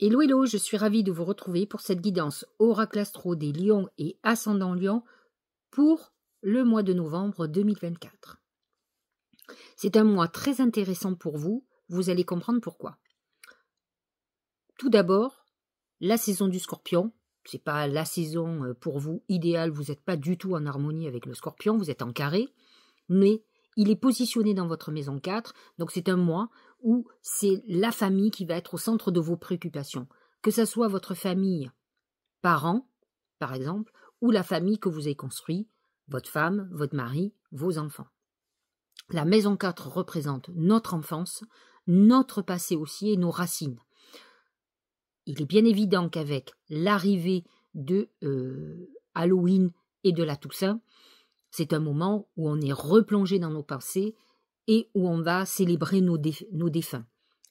Hello, hello, je suis ravie de vous retrouver pour cette guidance Oracle Astro des Lions et Ascendant Lion pour le mois de novembre 2024. C'est un mois très intéressant pour vous, vous allez comprendre pourquoi. Tout d'abord, la saison du Scorpion, c'est pas la saison pour vous idéale, vous n'êtes pas du tout en harmonie avec le Scorpion, vous êtes en carré, mais il est positionné dans votre maison 4, donc c'est un mois où c'est la famille qui va être au centre de vos préoccupations, que ce soit votre famille, parents, par exemple, ou la famille que vous avez construite, votre femme, votre mari, vos enfants. La maison 4 représente notre enfance, notre passé aussi et nos racines. Il est bien évident qu'avec l'arrivée de Halloween et de la Toussaint, c'est un moment où on est replongé dans nos passés et où on va célébrer nos défunts.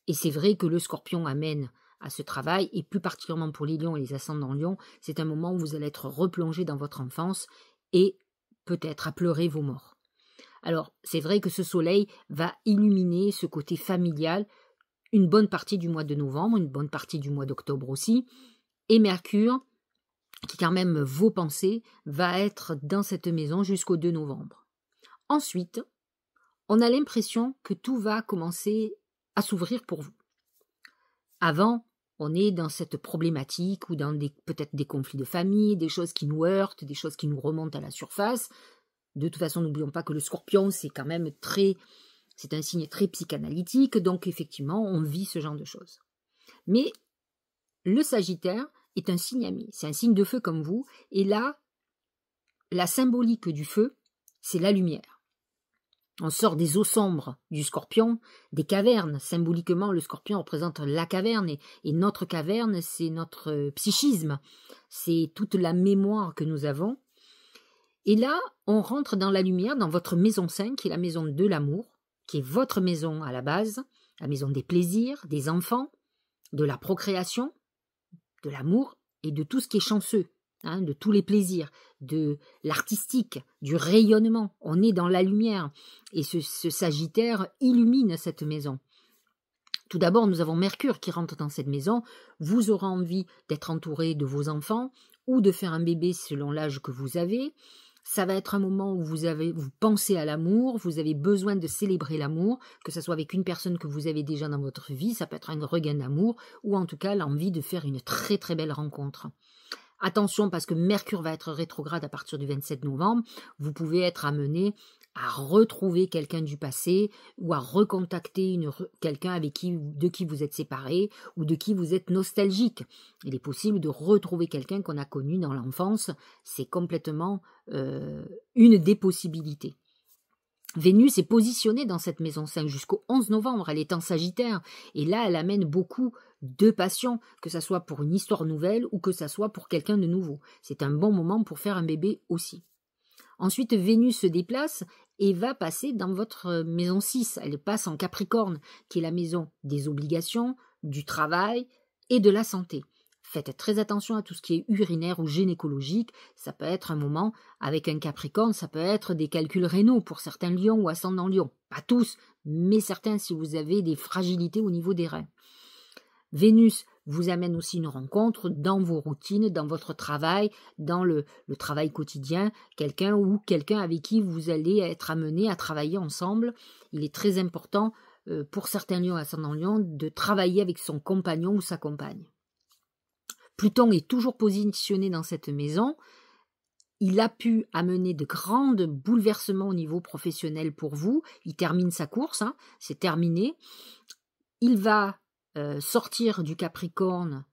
Et c'est vrai que le Scorpion amène à ce travail, et plus particulièrement pour les lions et les ascendants lions, c'est un moment où vous allez être replongé dans votre enfance et peut-être à pleurer vos morts. Alors, c'est vrai que ce soleil va illuminer ce côté familial une bonne partie du mois de novembre, une bonne partie du mois d'octobre aussi, et Mercure, qui quand même vos pensées, va être dans cette maison jusqu'au 2 novembre. Ensuite, on a l'impression que tout va commencer à s'ouvrir pour vous. Avant, on est dans cette problématique ou dans peut-être des conflits de famille, des choses qui nous heurtent, des choses qui nous remontent à la surface. De toute façon, n'oublions pas que le Scorpion, c'est quand même c'est un signe très psychanalytique, donc effectivement, on vit ce genre de choses. Mais le Sagittaire est un signe ami, c'est un signe de feu comme vous, et là, la symbolique du feu, c'est la lumière. On sort des eaux sombres du Scorpion, des cavernes. Symboliquement, le Scorpion représente la caverne, et notre caverne, c'est notre psychisme, c'est toute la mémoire que nous avons. Et là, on rentre dans la lumière, dans votre maison 5, qui est la maison de l'amour, qui est votre maison à la base, la maison des plaisirs, des enfants, de la procréation, de l'amour et de tout ce qui est chanceux, de tous les plaisirs, de l'artistique, du rayonnement. On est dans la lumière et ce Sagittaire illumine cette maison. Tout d'abord, nous avons Mercure qui rentre dans cette maison. Vous aurez envie d'être entouré de vos enfants ou de faire un bébé selon l'âge que vous avez. Ça va être un moment où vous pensez à l'amour, vous avez besoin de célébrer l'amour, que ce soit avec une personne que vous avez déjà dans votre vie, ça peut être un regain d'amour, ou en tout cas l'envie de faire une très très belle rencontre. Attention, parce que Mercure va être rétrograde à partir du 27 novembre, vous pouvez être amené à retrouver quelqu'un du passé ou à recontacter quelqu'un de qui vous êtes séparé ou de qui vous êtes nostalgique. Il est possible de retrouver quelqu'un qu'on a connu dans l'enfance, c'est complètement une des possibilités. Vénus est positionnée dans cette maison 5 jusqu'au 11 novembre, elle est en Sagittaire, et là elle amène beaucoup de passion, que ce soit pour une histoire nouvelle ou que ce soit pour quelqu'un de nouveau. C'est un bon moment pour faire un bébé aussi. Ensuite, Vénus se déplace et va passer dans votre maison 6, elle passe en Capricorne, qui est la maison des obligations, du travail et de la santé. Faites très attention à tout ce qui est urinaire ou gynécologique, ça peut être un moment, avec un Capricorne, ça peut être des calculs rénaux pour certains lions ou ascendants lions. Pas tous, mais certains si vous avez des fragilités au niveau des reins. Vénus vous amène aussi une rencontre dans vos routines, dans votre travail, dans le travail quotidien, quelqu'un avec qui vous allez être amené à travailler ensemble. Il est très important pour certains lions et ascendants lions de travailler avec son compagnon ou sa compagne. Pluton est toujours positionné dans cette maison. Il a pu amener de grands bouleversements au niveau professionnel pour vous. Il termine sa course, c'est terminé. Il va sortir du Capricorne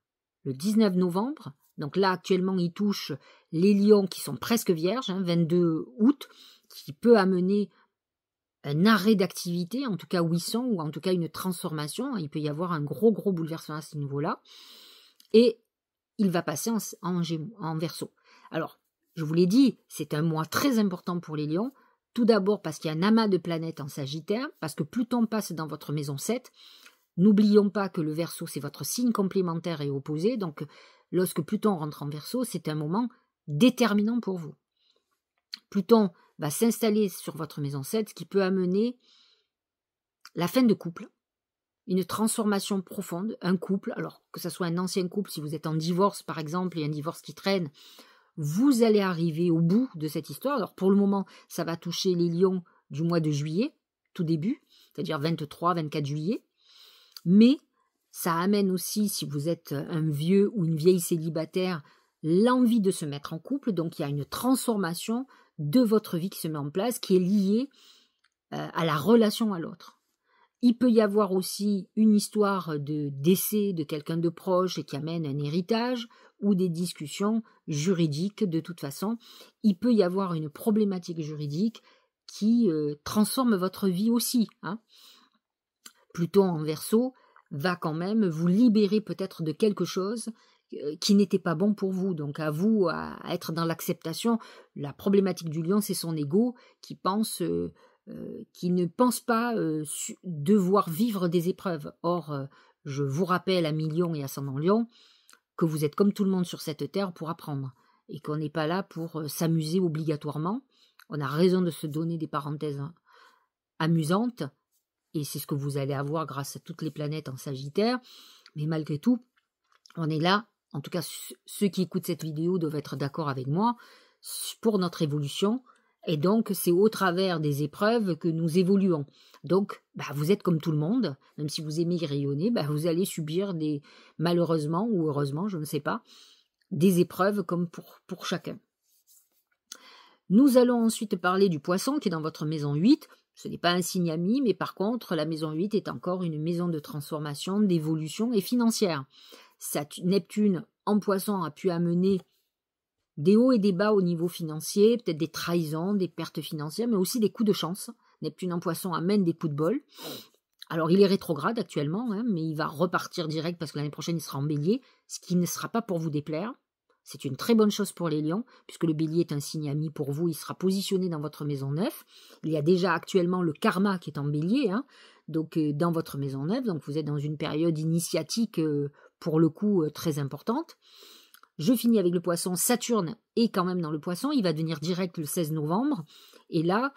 le 19 novembre. Donc là, actuellement, il touche les lions qui sont presque vierges, 22 août, qui peut amener un arrêt d'activité, en tout cas où ils sont, ou en tout cas une transformation. Il peut y avoir un gros bouleversement à ce niveau-là. Et il va passer en Verseau. Alors, je vous l'ai dit, c'est un mois très important pour les lions. Tout d'abord parce qu'il y a un amas de planètes en Sagittaire, parce que Pluton passe dans votre maison 7. N'oublions pas que le Verseau, c'est votre signe complémentaire et opposé. Donc, lorsque Pluton rentre en Verseau, c'est un moment déterminant pour vous. Pluton va s'installer sur votre maison 7, ce qui peut amener la fin de couple, une transformation profonde, un couple, alors que ce soit un ancien couple, si vous êtes en divorce par exemple, et un divorce qui traîne, vous allez arriver au bout de cette histoire. Alors pour le moment, ça va toucher les lions du mois de juillet, tout début, c'est-à-dire 23-24 juillet, mais ça amène aussi, si vous êtes un vieux ou une vieille célibataire, l'envie de se mettre en couple, donc il y a une transformation de votre vie qui se met en place, qui est liée à la relation à l'autre. Il peut y avoir aussi une histoire de décès de quelqu'un de proche et qui amène un héritage ou des discussions juridiques de toute façon. Il peut y avoir une problématique juridique qui transforme votre vie aussi. Pluton en Verseau va quand même vous libérer peut-être de quelque chose qui n'était pas bon pour vous. Donc à vous à être dans l'acceptation. La problématique du lion, c'est son ego qui ne pense pas devoir vivre des épreuves. Or, je vous rappelle, amis lion et ascendant lion, que vous êtes comme tout le monde sur cette terre pour apprendre et qu'on n'est pas là pour s'amuser obligatoirement. On a raison de se donner des parenthèses amusantes et c'est ce que vous allez avoir grâce à toutes les planètes en Sagittaire. Mais malgré tout, on est là, en tout cas ceux qui écoutent cette vidéo doivent être d'accord avec moi, pour notre évolution. Et donc, c'est au travers des épreuves que nous évoluons. Donc, vous êtes comme tout le monde, même si vous aimez rayonner, vous allez subir malheureusement ou heureusement, je ne sais pas, des épreuves comme pour chacun. Nous allons ensuite parler du Poisson qui est dans votre maison 8. Ce n'est pas un signe ami, mais par contre, la maison 8 est encore une maison de transformation, d'évolution et financière. Neptune en Poisson a pu amener des hauts et des bas au niveau financier, peut-être des trahisons, des pertes financières, mais aussi des coups de chance. Neptune en Poisson amène des coups de bol. Alors, il est rétrograde actuellement, mais il va repartir direct parce que l'année prochaine, il sera en Bélier, ce qui ne sera pas pour vous déplaire. C'est une très bonne chose pour les lions, puisque le Bélier est un signe ami pour vous, il sera positionné dans votre maison 9. Il y a déjà actuellement le karma qui est en Bélier, donc dans votre maison 9, donc vous êtes dans une période initiatique, pour le coup, très importante. Je finis avec le Poisson. Saturne est quand même dans le Poisson. Il va devenir direct le 16 novembre. Et là,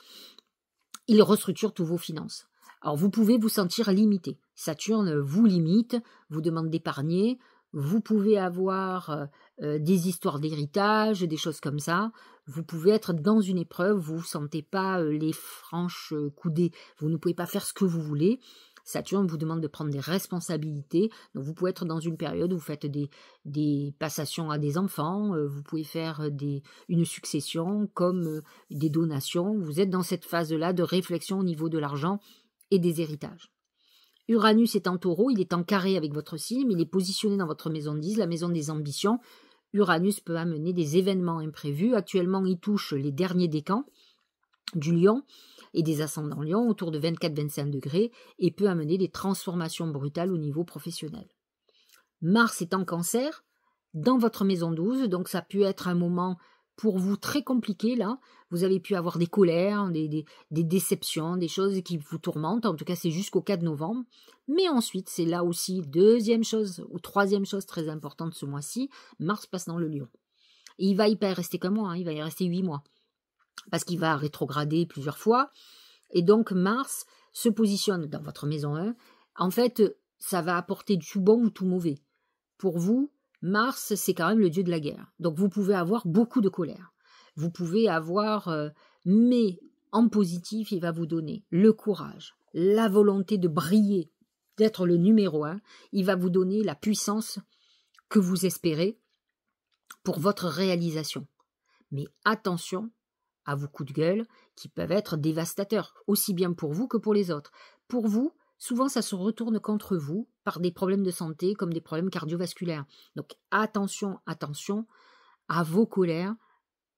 il restructure tous vos finances. Alors, vous pouvez vous sentir limité. Saturne vous limite, vous demande d'épargner. Vous pouvez avoir des histoires d'héritage, des choses comme ça. Vous pouvez être dans une épreuve, vous ne sentez pas les franches coudées. Vous ne pouvez pas faire ce que vous voulez. Saturne vous demande de prendre des responsabilités. Donc vous pouvez être dans une période où vous faites des passations à des enfants, vous pouvez faire une succession comme des donations. Vous êtes dans cette phase-là de réflexion au niveau de l'argent et des héritages. Uranus est en Taureau, il est en carré avec votre signe, mais il est positionné dans votre maison 10, la maison des ambitions. Uranus peut amener des événements imprévus. Actuellement, il touche les derniers décans du Lion et des ascendants Lion autour de 24-25 degrés et peut amener des transformations brutales au niveau professionnel. Mars est en Cancer, dans votre maison 12, donc ça peut être un moment pour vous très compliqué là. Vous avez pu avoir des colères, des déceptions, des choses qui vous tourmentent. En tout cas, c'est jusqu'au 4 novembre. Mais ensuite, c'est là aussi deuxième chose ou troisième chose très importante ce mois-ci. Mars passe dans le Lion. Et il va y pas rester qu'un mois, il va y rester 8 mois. Parce qu'il va rétrograder plusieurs fois. Et donc, Mars se positionne dans votre maison 1. En fait, ça va apporter du tout bon ou tout mauvais. Pour vous, Mars, c'est quand même le dieu de la guerre. Donc, vous pouvez avoir beaucoup de colère. Vous pouvez avoir, mais en positif, il va vous donner le courage, la volonté de briller, d'être le numéro 1. Il va vous donner la puissance que vous espérez pour votre réalisation. Mais attention à vos coups de gueule qui peuvent être dévastateurs, aussi bien pour vous que pour les autres. Pour vous, souvent ça se retourne contre vous par des problèmes de santé comme des problèmes cardiovasculaires. Donc attention à vos colères.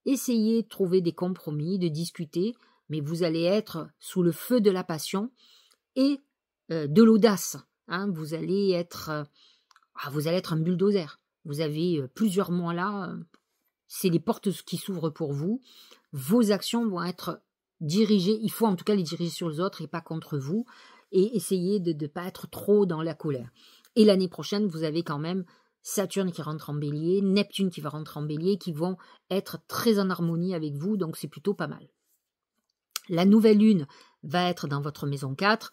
Essayez de trouver des compromis, de discuter, mais vous allez être sous le feu de la passion et de l'audace. Vous allez être un bulldozer. Vous avez plusieurs mois là, c'est les portes qui s'ouvrent pour vous. Vos actions vont être dirigées, il faut en tout cas les diriger sur les autres et pas contre vous, et essayer de ne pas être trop dans la colère. Et l'année prochaine, vous avez quand même Saturne qui rentre en Bélier, Neptune qui va rentrer en Bélier, qui vont être très en harmonie avec vous, donc c'est plutôt pas mal. La nouvelle lune va être dans votre maison 4,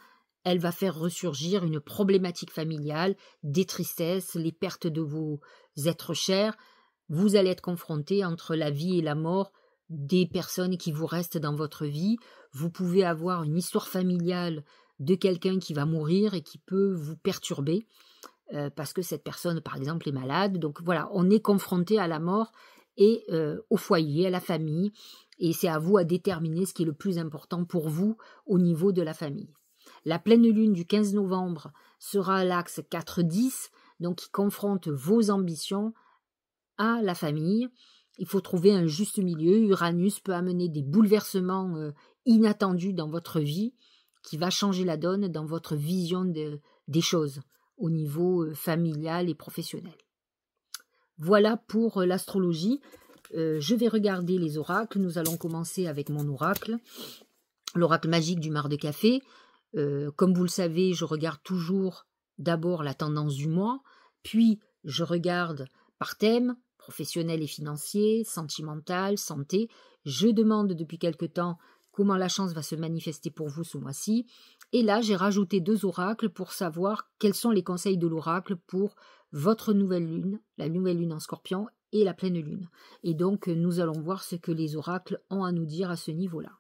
elle va faire ressurgir une problématique familiale, des tristesses, les pertes de vos êtres chers. Vous allez être confronté entre la vie et la mort des personnes qui vous restent dans votre vie. Vous pouvez avoir une histoire familiale de quelqu'un qui va mourir et qui peut vous perturber parce que cette personne, par exemple, est malade. Donc voilà, on est confronté à la mort et au foyer, à la famille. Et c'est à vous à déterminer ce qui est le plus important pour vous au niveau de la famille. La pleine lune du 15 novembre sera à l'axe 4-10, donc qui confronte vos ambitions à la famille. Il faut trouver un juste milieu. Uranus peut amener des bouleversements inattendus dans votre vie, qui va changer la donne dans votre vision des choses au niveau familial et professionnel. Voilà pour l'astrologie. Je vais regarder les oracles. Nous allons commencer avec mon oracle, l'oracle magique du mar de café. Comme vous le savez, je regarde toujours d'abord la tendance du mois, puis je regarde par thème, professionnel et financier, sentimental, santé. Je demande depuis quelque temps comment la chance va se manifester pour vous ce mois-ci. Et là, j'ai rajouté 2 oracles pour savoir quels sont les conseils de l'oracle pour votre nouvelle lune, la nouvelle lune en Scorpion et la pleine lune. Et donc, nous allons voir ce que les oracles ont à nous dire à ce niveau-là.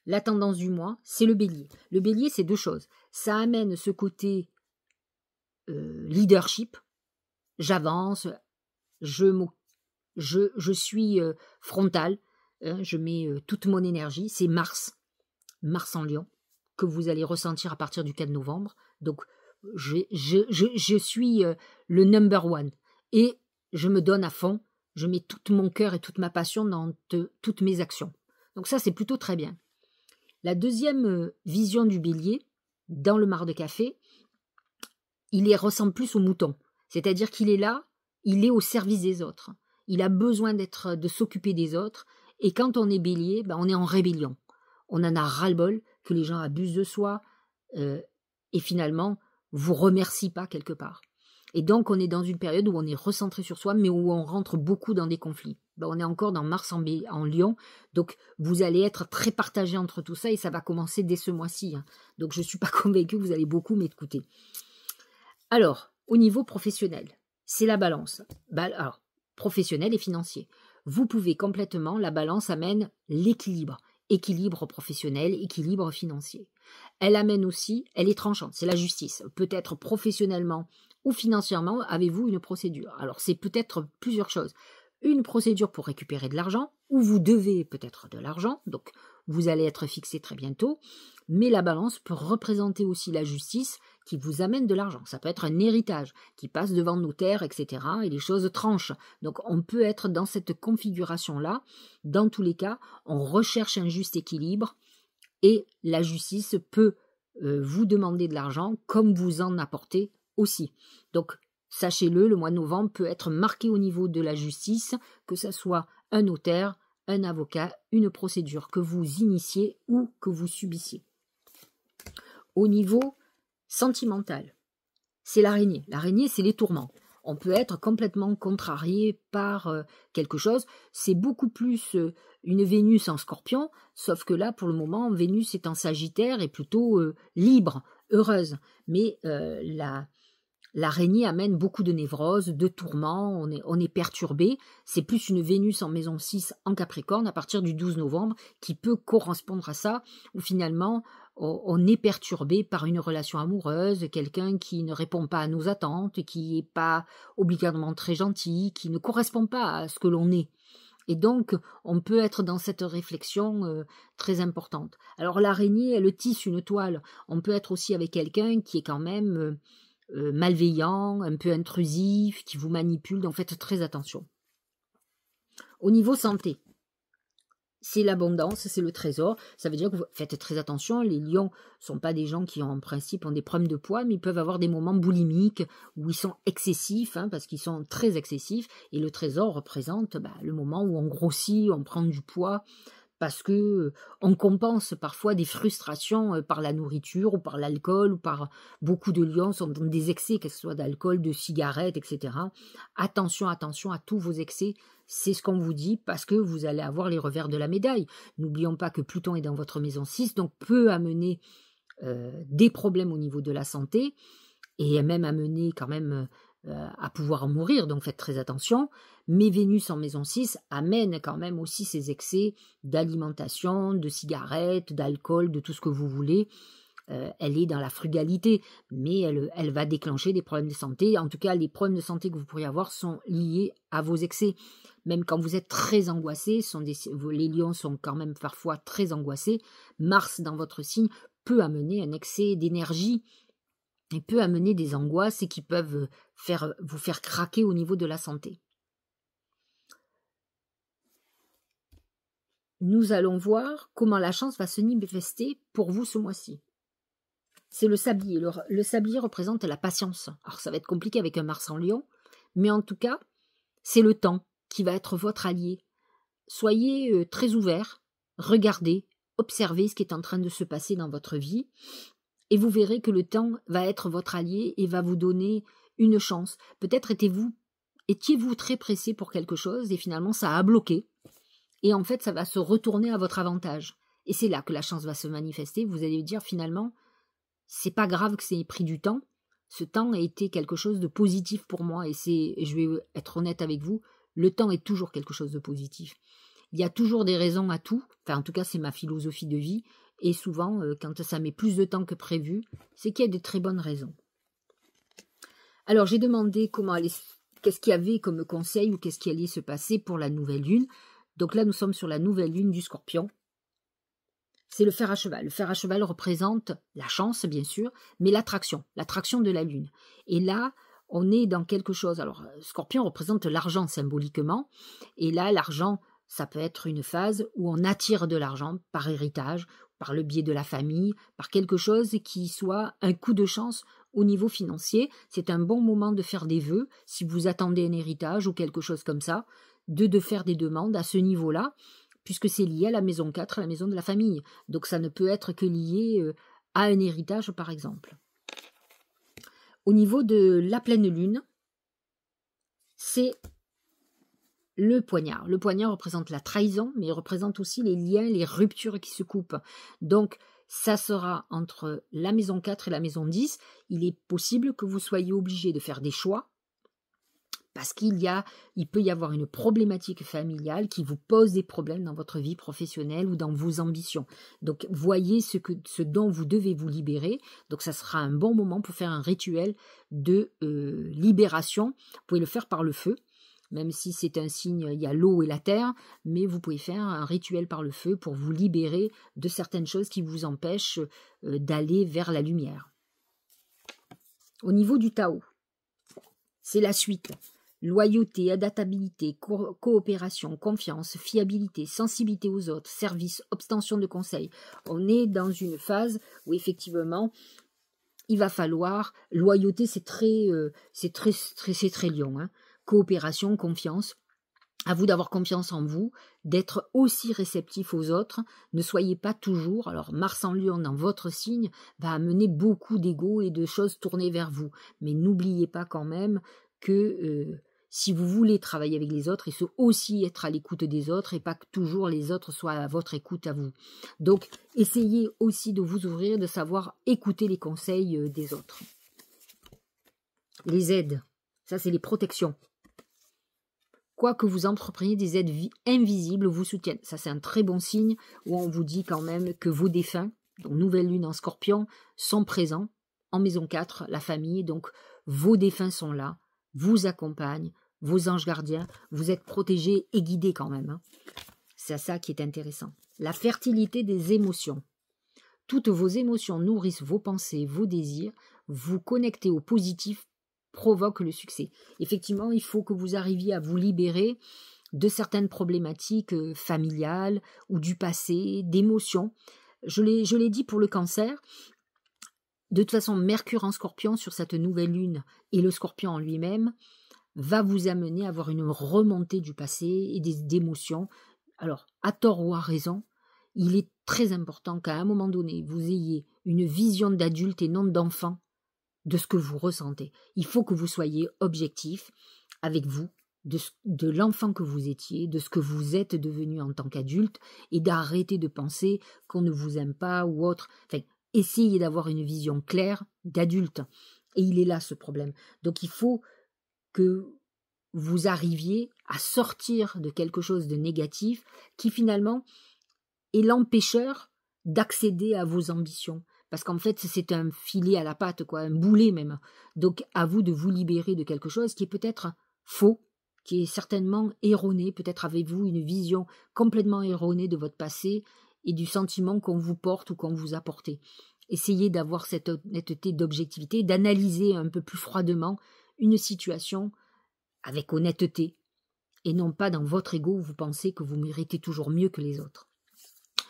La tendance du mois, c'est le bélier. Le bélier, c'est 2 choses. Ça amène ce côté leadership. J'avance, je suis frontal, je mets toute mon énergie. C'est Mars en Lion, que vous allez ressentir à partir du 4 novembre. Donc, je suis le number one. Et je me donne à fond, je mets tout mon cœur et toute ma passion dans toutes mes actions. Donc ça, c'est plutôt très bien. La deuxième vision du bélier, dans le mar de café, ressemble plus au mouton. C'est-à-dire qu'il est là, il est au service des autres. Il a besoin de s'occuper des autres. Et quand on est bélier, on est en rébellion. On en a ras-le-bol que les gens abusent de soi et finalement vous remercient pas quelque part. Et donc, on est dans une période où on est recentré sur soi, mais où on rentre beaucoup dans des conflits. On est encore dans Mars en Lion, donc vous allez être très partagé entre tout ça, et ça va commencer dès ce mois-ci. Donc, je ne suis pas convaincue que vous allez beaucoup m'écouter. Alors, au niveau professionnel, c'est la balance. Alors, professionnel et financier. Vous pouvez complètement, la balance amène l'équilibre. Équilibre professionnel, équilibre financier. Elle amène aussi, elle est tranchante, c'est la justice. Peut-être professionnellement ou financièrement, avez-vous une procédure? Alors, c'est peut-être plusieurs choses. Une procédure pour récupérer de l'argent, ou vous devez peut-être de l'argent, donc vous allez être fixé très bientôt, mais la balance peut représenter aussi la justice qui vous amène de l'argent. Ça peut être un héritage qui passe devant notaire, etc., et les choses tranchent. Donc, on peut être dans cette configuration-là. Dans tous les cas, on recherche un juste équilibre, et la justice peut vous demander de l'argent comme vous en apportez aussi. Donc, sachez-le, le mois de novembre peut être marqué au niveau de la justice, que ce soit un notaire, un avocat, une procédure que vous initiez ou que vous subissiez. Au niveau sentimental, c'est l'araignée. L'araignée, c'est les tourments. On peut être complètement contrarié par quelque chose. C'est beaucoup plus une Vénus en Scorpion, sauf que là, pour le moment, Vénus est en Sagittaire et plutôt libre, heureuse. Mais l'araignée amène beaucoup de névroses, de tourments, on est perturbé. C'est plus une Vénus en maison 6 en Capricorne à partir du 12 novembre qui peut correspondre à ça, où finalement on est perturbé par une relation amoureuse, quelqu'un qui ne répond pas à nos attentes, qui n'est pas obligatoirement très gentil, qui ne correspond pas à ce que l'on est. Et donc, on peut être dans cette réflexion très importante. Alors l'araignée, elle tisse une toile. On peut être aussi avec quelqu'un qui est quand même malveillant, un peu intrusif, qui vous manipule, donc faites très attention. Au niveau santé, c'est l'abondance, c'est le trésor, ça veut dire que vous faites très attention, les lions ne sont pas des gens qui en principe ont des problèmes de poids, mais ils peuvent avoir des moments boulimiques où ils sont excessifs, parce qu'ils sont très excessifs, et le trésor représente le moment où on grossit, on prend du poids, parce que on compense parfois des frustrations par la nourriture ou par l'alcool ou par beaucoup de lions sont dans des excès, que ce soit d'alcool, de cigarettes, etc. Attention à tous vos excès, c'est ce qu'on vous dit parce que vous allez avoir les revers de la médaille. N'oublions pas que Pluton est dans votre maison 6, donc peut amener des problèmes au niveau de la santé, et même amener quand même à pouvoir en mourir, donc faites très attention. Mais Vénus en maison 6 amène quand même aussi ces excès d'alimentation, de cigarettes, d'alcool, de tout ce que vous voulez. Elle est dans la frugalité, mais elle va déclencher des problèmes de santé. En tout cas, les problèmes de santé que vous pourriez avoir sont liés à vos excès. Même quand vous êtes très angoissé, les lions sont quand même parfois très angoissés. Mars dans votre signe peut amener un excès d'énergie et peut amener des angoisses et qui peuvent vous faire craquer au niveau de la santé. Nous allons voir comment la chance va se manifester pour vous ce mois-ci. C'est le sablier. Le sablier représente la patience. Alors ça va être compliqué avec un Mars en Lion, mais en tout cas, c'est le temps qui va être votre allié. Soyez très ouverts, regardez, observez ce qui est en train de se passer dans votre vie, et vous verrez que le temps va être votre allié et va vous donner une chance. Peut-être étiez-vous très pressé pour quelque chose et finalement ça a bloqué. Et en fait, ça va se retourner à votre avantage. Et c'est là que la chance va se manifester. Vous allez dire finalement, c'est pas grave que ça ait pris du temps. Ce temps a été quelque chose de positif pour moi. Et je vais être honnête avec vous, le temps est toujours quelque chose de positif. Il y a toujours des raisons à tout. Enfin, en tout cas, c'est ma philosophie de vie. Et souvent, quand ça met plus de temps que prévu, c'est qu'il y a de très bonnes raisons. Alors, j'ai demandé qu'est-ce qu'il y avait comme conseil ou qu'est-ce qui allait se passer pour la nouvelle lune. Donc là, nous sommes sur la nouvelle lune du Scorpion. C'est le fer à cheval. Le fer à cheval représente la chance, bien sûr, mais l'attraction de la lune. Et là, on est dans quelque chose. Alors, Scorpion représente l'argent symboliquement. Et là, l'argent, ça peut être une phase où on attire de l'argent par héritage, par le biais de la famille, par quelque chose qui soit un coup de chance au niveau financier. C'est un bon moment de faire des vœux, si vous attendez un héritage ou quelque chose comme ça, de faire des demandes à ce niveau-là, puisque c'est lié à la maison 4, à la maison de la famille. Donc ça ne peut être que lié à un héritage, par exemple. Au niveau de la pleine lune, c'est le poignard. Le poignard représente la trahison, mais il représente aussi les liens, les ruptures qui se coupent. Donc, ça sera entre la maison 4 et la maison 10. Il est possible que vous soyez obligé de faire des choix, parce il peut y avoir une problématique familiale qui vous pose des problèmes dans votre vie professionnelle ou dans vos ambitions. Donc, voyez ce dont vous devez vous libérer. Donc, ça sera un bon moment pour faire un rituel de libération. Vous pouvez le faire par le feu, même si c'est un signe, il y a l'eau et la terre, mais vous pouvez faire un rituel par le feu pour vous libérer de certaines choses qui vous empêchent d'aller vers la lumière. Au niveau du Tao, c'est la suite. Loyauté, adaptabilité, coopération, confiance, fiabilité, sensibilité aux autres, service, obtention de conseils. On est dans une phase où effectivement, il va falloir, loyauté c'est très lion, hein. Coopération, confiance. À vous d'avoir confiance en vous, d'être aussi réceptif aux autres. Ne soyez pas toujours, alors Mars en Lion dans votre signe va amener beaucoup d'ego et de choses tournées vers vous. Mais n'oubliez pas quand même que si vous voulez travailler avec les autres, il faut aussi être à l'écoute des autres et pas que toujours les autres soient à votre écoute à vous. Donc, essayez aussi de vous ouvrir, de savoir écouter les conseils des autres. Les aides, ça c'est les protections. Quoi que vous entrepreniez, des aides invisibles vous soutiennent. Ça c'est un très bon signe où on vous dit quand même que vos défunts, donc nouvelle lune en Scorpion, sont présents en maison 4, la famille. Donc, vos défunts sont là, vous accompagnent, vos anges gardiens, vous êtes protégés et guidés quand même. Hein. C'est ça qui est intéressant. La fertilité des émotions. Toutes vos émotions nourrissent vos pensées, vos désirs. Vous connectez au positif provoque le succès. Effectivement, il faut que vous arriviez à vous libérer de certaines problématiques familiales ou du passé, d'émotions. Je l'ai dit pour le Cancer. De toute façon, Mercure en Scorpion sur cette nouvelle lune et le Scorpion en lui-même va vous amener à avoir une remontée du passé et d'émotions. Alors, à tort ou à raison, il est très important qu'à un moment donné, vous ayez une vision d'adulte et non d'enfant de ce que vous ressentez. Il faut que vous soyez objectif avec vous, de l'enfant que vous étiez, de ce que vous êtes devenu en tant qu'adulte, et d'arrêter de penser qu'on ne vous aime pas ou autre. Enfin, essayez d'avoir une vision claire d'adulte. Et il est là ce problème. Donc il faut que vous arriviez à sortir de quelque chose de négatif qui finalement est l'empêcheur d'accéder à vos ambitions. Parce qu'en fait, c'est un filet à la patte, quoi, un boulet même. Donc, à vous de vous libérer de quelque chose qui est peut-être faux, qui est certainement erroné. Peut-être avez-vous une vision complètement erronée de votre passé et du sentiment qu'on vous porte ou qu'on vous a porté. Essayez d'avoir cette honnêteté d'objectivité, d'analyser un peu plus froidement une situation avec honnêteté, et non pas dans votre ego où vous pensez que vous méritez toujours mieux que les autres.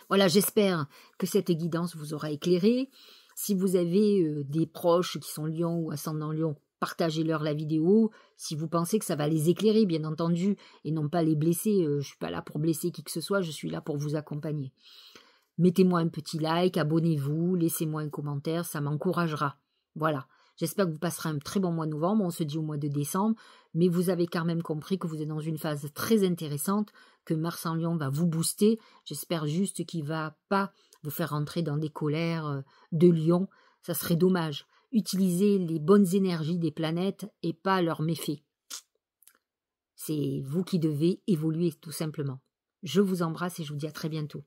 Voilà, j'espère que cette guidance vous aura éclairé. Si vous avez des proches qui sont lions ou ascendant lion, partagez-leur la vidéo. Si vous pensez que ça va les éclairer, bien entendu, et non pas les blesser, je ne suis pas là pour blesser qui que ce soit, je suis là pour vous accompagner. Mettez-moi un petit like, abonnez-vous, laissez-moi un commentaire, ça m'encouragera. Voilà. J'espère que vous passerez un très bon mois de novembre, on se dit au mois de décembre, mais vous avez quand même compris que vous êtes dans une phase très intéressante, que Mars en Lion va vous booster. J'espère juste qu'il ne va pas vous faire rentrer dans des colères de Lion, ça serait dommage. Utilisez les bonnes énergies des planètes et pas leurs méfaits. C'est vous qui devez évoluer tout simplement. Je vous embrasse et je vous dis à très bientôt.